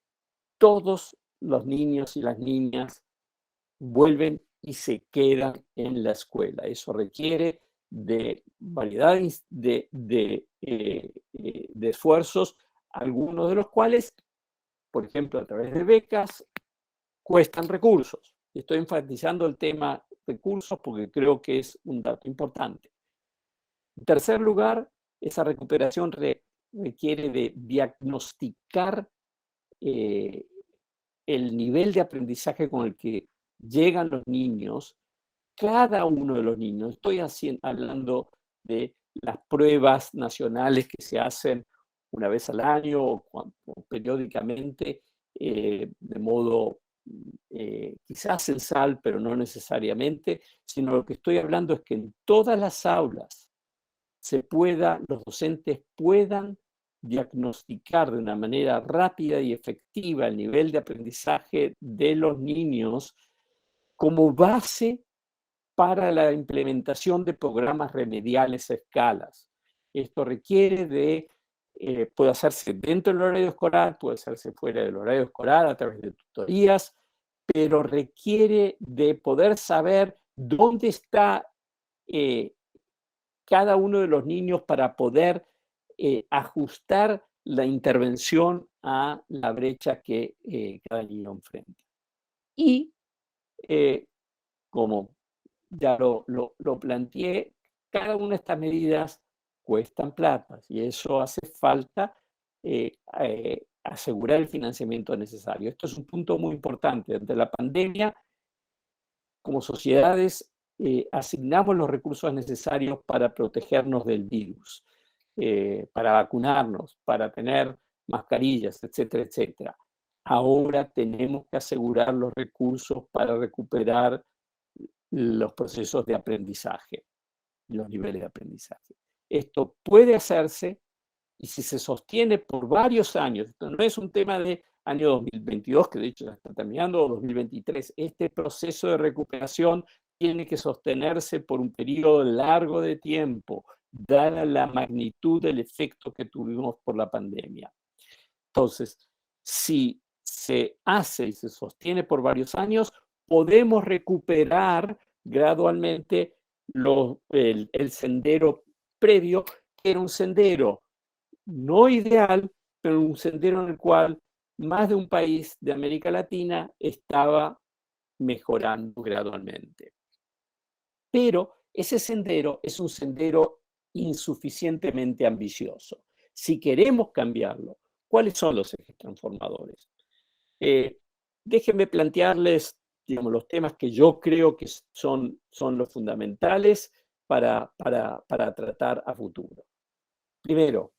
todos los niños y las niñas vuelven y se quedan en la escuela. Eso requiere de variedad de esfuerzos, algunos de los cuales, por ejemplo, a través de becas, cuestan recursos. Estoy enfatizando el tema recursos porque creo que es un dato importante. En tercer lugar, esa recuperación requiere de diagnosticar el nivel de aprendizaje con el que llegan los niños, cada uno de los niños. Estoy hablando de las pruebas nacionales que se hacen una vez al año o periódicamente, de modo quizás censal, pero no necesariamente, sino lo que estoy hablando es que en todas las aulas los docentes puedan diagnosticar de una manera rápida y efectiva el nivel de aprendizaje de los niños como base para la implementación de programas remediales a escalas. Esto requiere puede hacerse dentro del horario escolar, puede hacerse fuera del horario escolar a través de tutorías, pero requiere de poder saber dónde está cada uno de los niños para poder ajustar la intervención a la brecha que cada niño enfrenta. Y como ya lo planteé, cada una de estas medidas cuestan plata y eso hace falta asegurar el financiamiento necesario. Esto es un punto muy importante. Ante la pandemia, como sociedades, asignamos los recursos necesarios para protegernos del virus, para vacunarnos, para tener mascarillas, etcétera, etcétera. Ahora tenemos que asegurar los recursos para recuperar los procesos de aprendizaje, los niveles de aprendizaje. Esto puede hacerse y si se sostiene por varios años, esto no es un tema de año 2022, que de hecho ya está terminando, o 2023, este proceso de recuperación tiene que sostenerse por un periodo largo de tiempo, dada la magnitud del efecto que tuvimos por la pandemia. Entonces, si se hace y se sostiene por varios años, podemos recuperar gradualmente el sendero previo, que era un sendero no ideal, pero un sendero en el cual más de un país de América Latina estaba mejorando gradualmente. Pero ese sendero es un sendero insuficientemente ambicioso. Si queremos cambiarlo, ¿cuáles son los ejes transformadores? Déjenme plantearles, digamos, los temas que yo creo que son los fundamentales para tratar a futuro. Primero,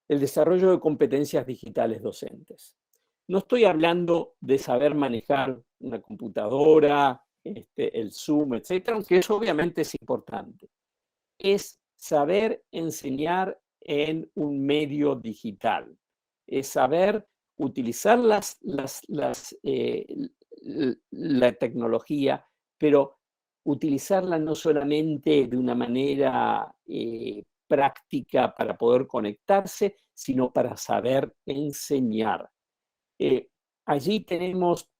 el desarrollo de competencias digitales docentes. No estoy hablando de saber manejar una computadora, el Zoom, etcétera, aunque eso obviamente es importante. Es saber enseñar en un medio digital. Es saber utilizar la tecnología, pero utilizarla no solamente de una manera práctica para poder conectarse, sino para saber enseñar. Allí tenemos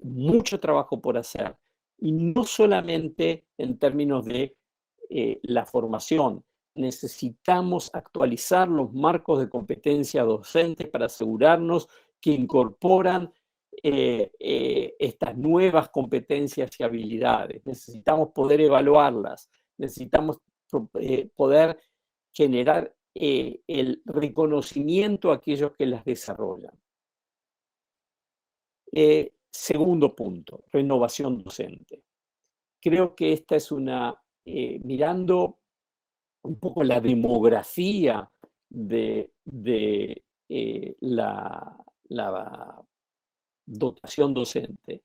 mucho trabajo por hacer, y no solamente en términos de la formación. Necesitamos actualizar los marcos de competencia docente para asegurarnos que incorporan estas nuevas competencias y habilidades. Necesitamos poder evaluarlas, necesitamos poder generar el reconocimiento a aquellos que las desarrollan. Segundo punto, renovación docente. Creo que esta es mirando un poco la demografía de la dotación docente,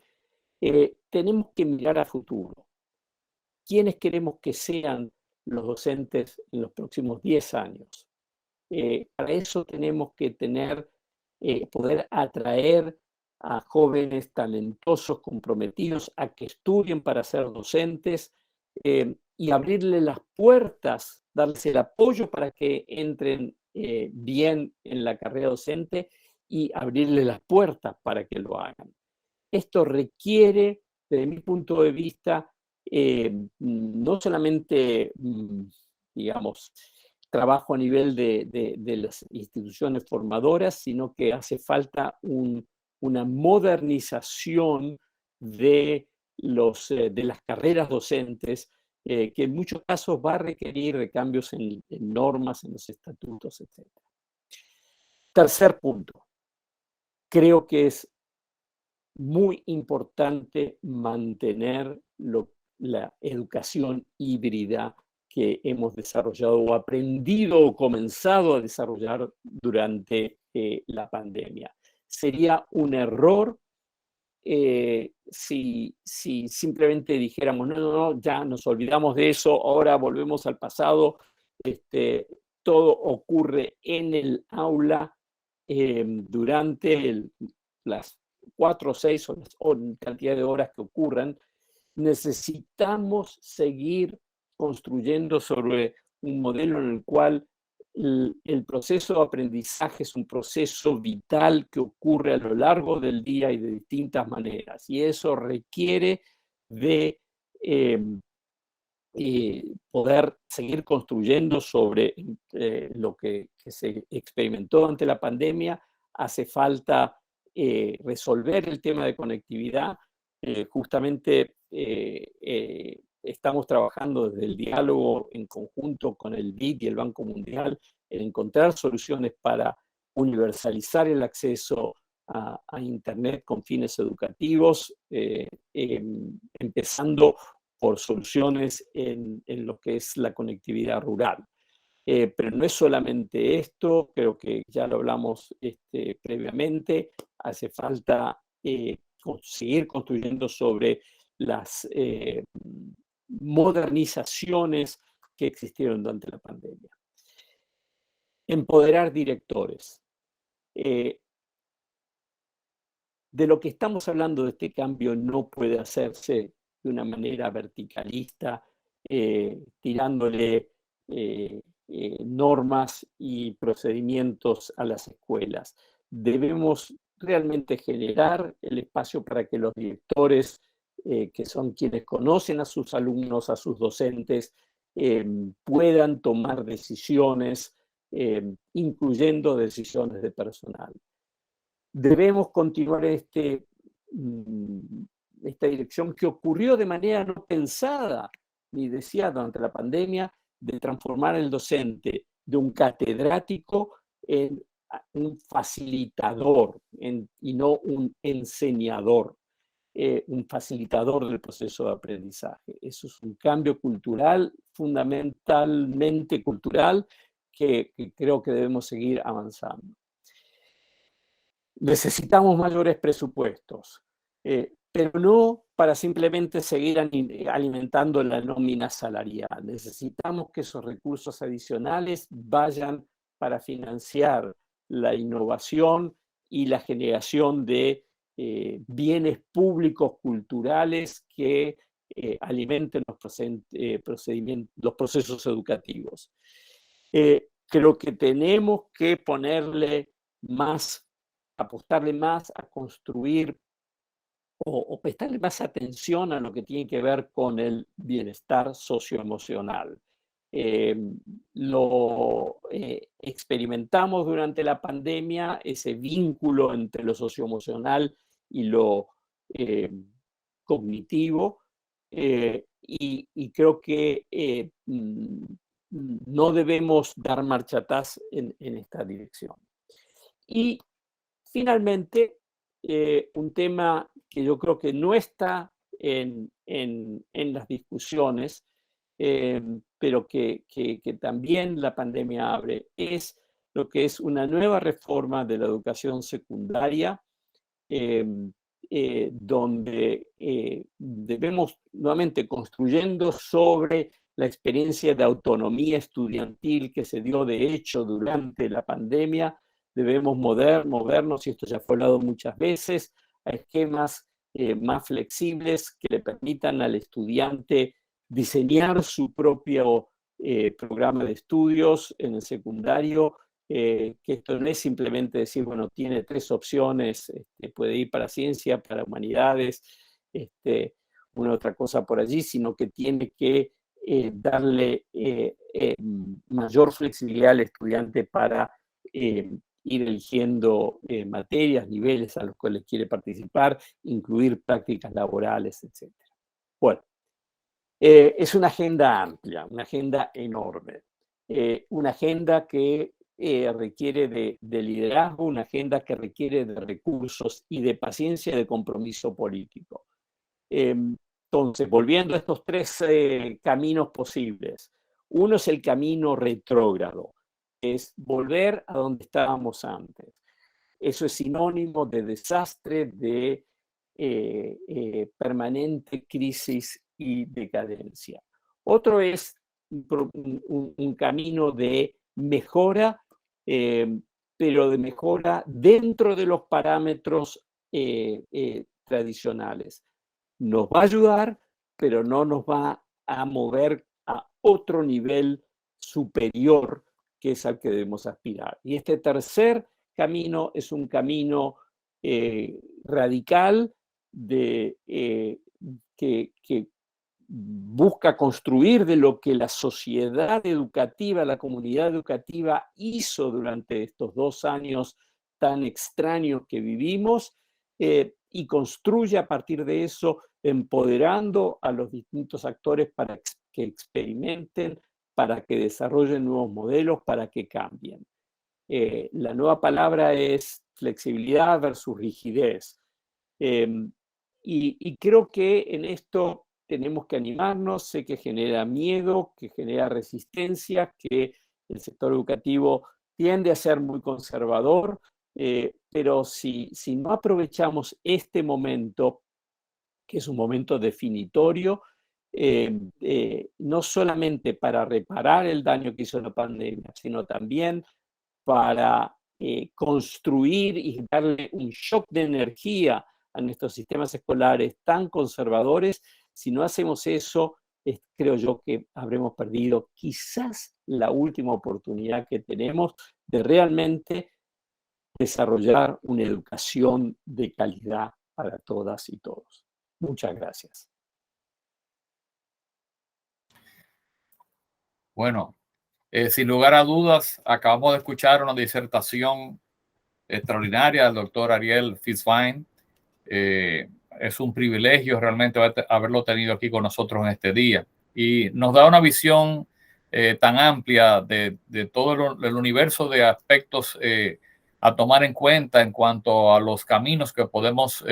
tenemos que mirar a futuro. ¿Quiénes queremos que sean los docentes en los próximos 10 años? Para eso tenemos que poder atraer a jóvenes talentosos, comprometidos, a que estudien para ser docentes y abrirle las puertas, darles el apoyo para que entren bien en la carrera docente y abrirle las puertas para que lo hagan. Esto requiere, desde mi punto de vista, no solamente, digamos, trabajo a nivel de las instituciones formadoras, sino que hace falta una modernización de las carreras docentes, que en muchos casos va a requerir de cambios en normas, en los estatutos, etc. Tercer punto. Creo que es muy importante mantener la educación híbrida que hemos desarrollado o aprendido o comenzado a desarrollar durante la pandemia. Sería un error si simplemente dijéramos, no, ya nos olvidamos de eso, ahora volvemos al pasado, todo ocurre en el aula durante las 4 o 6 o cantidad de horas que ocurran. Necesitamos seguir construyendo sobre un modelo en el cual el proceso de aprendizaje es un proceso vital que ocurre a lo largo del día y de distintas maneras. Y eso requiere de poder seguir construyendo sobre lo que se experimentó ante la pandemia. Hace falta resolver el tema de conectividad. Justamente estamos trabajando desde el diálogo en conjunto con el BID y el Banco Mundial en encontrar soluciones para universalizar el acceso a Internet con fines educativos, empezando por soluciones en lo que es la conectividad rural. Pero no es solamente esto, creo que ya lo hablamos previamente, hace falta seguir construyendo sobre las modernizaciones que existieron durante la pandemia. Empoderar directores. De lo que estamos hablando de este cambio no puede hacerse de una manera verticalista, tirándole normas y procedimientos a las escuelas. Debemos realmente generar el espacio para que los directores, que son quienes conocen a sus alumnos, a sus docentes, puedan tomar decisiones, incluyendo decisiones de personal. Debemos continuar esta dirección que ocurrió de manera no pensada ni deseada durante la pandemia, de transformar el docente de un catedrático en un facilitador y no un enseñador, un facilitador del proceso de aprendizaje. Eso es un cambio cultural, fundamentalmente cultural, que creo que debemos seguir avanzando. Necesitamos mayores presupuestos, pero no para simplemente seguir alimentando la nómina salarial. Necesitamos que esos recursos adicionales vayan para financiar la innovación y la generación de bienes públicos culturales que alimenten los procesos educativos. Creo que tenemos que apostarle más a construir o prestarle más atención a lo que tiene que ver con el bienestar socioemocional. Lo experimentamos durante la pandemia, ese vínculo entre lo socioemocional y lo cognitivo, y creo que no debemos dar marcha atrás en esta dirección. Y finalmente, un tema que yo creo que no está en las discusiones, pero que también la pandemia abre, es lo que es una nueva reforma de la educación secundaria, donde debemos nuevamente construyendo sobre la experiencia de autonomía estudiantil que se dio de hecho durante la pandemia. Debemos movernos, y esto ya fue hablado muchas veces, a esquemas más flexibles que le permitan al estudiante diseñar su propio programa de estudios en el secundario, que esto no es simplemente decir, bueno, tiene 3 opciones, puede ir para ciencia, para humanidades, una otra cosa por allí, sino que tiene que darle mayor flexibilidad al estudiante para ir eligiendo materias, niveles a los cuales quiere participar, incluir prácticas laborales, etc. Bueno, es una agenda amplia, una agenda enorme, una agenda que requiere de liderazgo, una agenda que requiere de recursos y de paciencia y de compromiso político. Entonces, volviendo a estos 3 caminos posibles, uno es el camino retrógrado, es volver a donde estábamos antes. Eso es sinónimo de desastre, de permanente crisis y decadencia. Otro es un camino de mejora, pero de mejora dentro de los parámetros tradicionales. Nos va a ayudar, pero no nos va a mover a otro nivel superior que es al que debemos aspirar. Y este tercer camino es un camino radical que busca construir de lo que la sociedad educativa, la comunidad educativa hizo durante estos 2 años tan extraños que vivimos, y construye a partir de eso empoderando a los distintos actores para que experimenten, para que desarrollen nuevos modelos, para que cambien. La nueva palabra es flexibilidad versus rigidez. Y creo que en esto tenemos que animarnos. Sé que genera miedo, que genera resistencia, que el sector educativo tiende a ser muy conservador, pero si no aprovechamos este momento, que es un momento definitorio, no solamente para reparar el daño que hizo la pandemia, sino también para construir y darle un shock de energía a nuestros sistemas escolares tan conservadores. Si no hacemos eso, creo yo que habremos perdido quizás la última oportunidad que tenemos de realmente desarrollar una educación de calidad para todas y todos. Muchas gracias. Bueno, sin lugar a dudas, acabamos de escuchar una disertación extraordinaria del doctor Ariel Fitzwain. Es un privilegio realmente haberlo tenido aquí con nosotros en este día, y nos da una visión tan amplia de todo el universo de aspectos a tomar en cuenta en cuanto a los caminos que podemos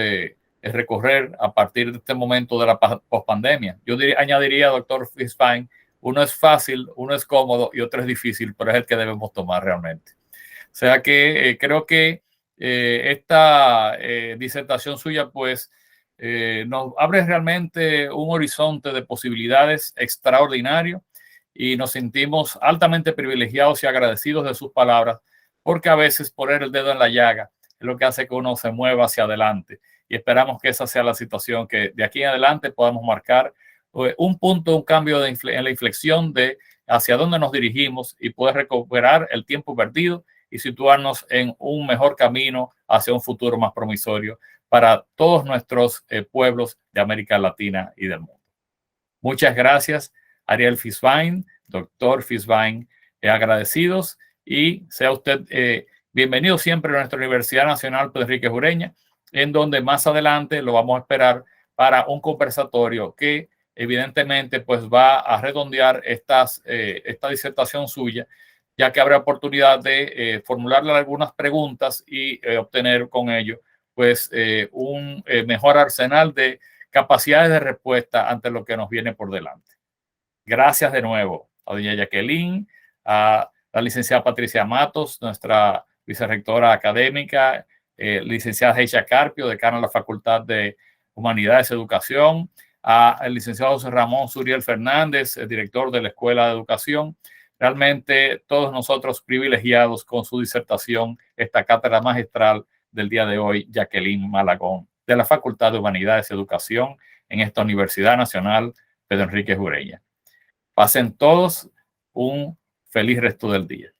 recorrer a partir de este momento de la pospandemia. Yo añadiría, doctor Fitzwain, uno es fácil, uno es cómodo y otro es difícil, pero es el que debemos tomar realmente. O sea que creo que esta disertación suya pues nos abre realmente un horizonte de posibilidades extraordinario, y nos sentimos altamente privilegiados y agradecidos de sus palabras, porque a veces poner el dedo en la llaga es lo que hace que uno se mueva hacia adelante, y esperamos que esa sea la situación, que de aquí en adelante podamos marcar un punto, un cambio en la inflexión de hacia dónde nos dirigimos, y poder recuperar el tiempo perdido y situarnos en un mejor camino hacia un futuro más promisorio para todos nuestros pueblos de América Latina y del mundo. Muchas gracias, Ariel Fitzwain, doctor Fitzwain, agradecidos, y sea usted bienvenido siempre a nuestra Universidad Nacional Pedro Enríquez Ureña, en donde más adelante lo vamos a esperar para un conversatorio que evidentemente pues va a redondear esta disertación suya, ya que habrá oportunidad de formularle algunas preguntas y obtener con ello pues un mejor arsenal de capacidades de respuesta ante lo que nos viene por delante. Gracias de nuevo a doña Jacqueline, a la licenciada Patricia Matos, nuestra vicerrectora académica, licenciada Heisha Carpio, decana de la Facultad de Humanidades y Educación, al licenciado José Ramón Suriel Fernández, el director de la Escuela de Educación. Realmente todos nosotros privilegiados con su disertación, esta cátedra magistral del día de hoy, Jacqueline Malagón, de la Facultad de Humanidades y Educación en esta Universidad Nacional Pedro Enríquez Ureña. Pasen todos un feliz resto del día.